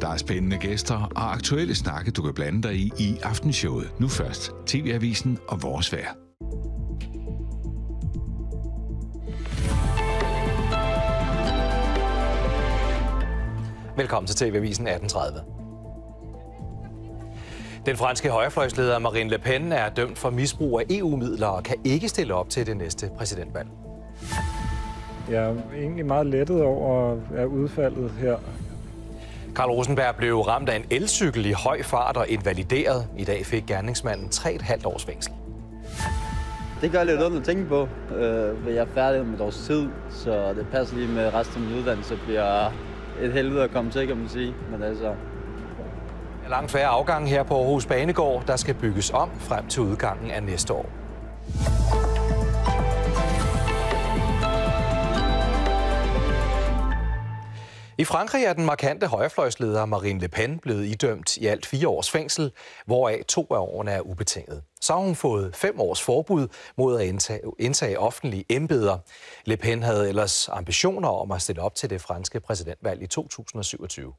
Der er spændende gæster og aktuelle snakke, du kan blande dig i Aftenshowet. Nu først TV-avisen og vores vejr. Velkommen til TV-avisen 18:30. Den franske højrefløjsleder Marine Le Pen er dømt for misbrug af EU-midler og kan ikke stille op til det næste præsidentvalg. Jeg er egentlig meget lettet over udfaldet her. Karl Rosenberg blev ramt af en elcykel i høj fart og invalideret. I dag fik gerningsmanden 3,5 års fængsel. Det gør lidt ondt at tænke på. Jeg er færdig om et års tid, så det passer lige med resten af min uddannelse. Bliver et helvede at komme til, kan man sige. Men altså... Der er langt færre afgange her på Aarhus Banegård, der skal bygges om frem til udgangen af næste år. I Frankrig er den markante højrefløjsleder Marine Le Pen blevet idømt i alt 4 års fængsel, hvoraf 2 af årene er ubetinget. Så har hun fået 5 års forbud mod at indtage offentlige embeder. Le Pen havde ellers ambitioner om at stille op til det franske præsidentvalg i 2027.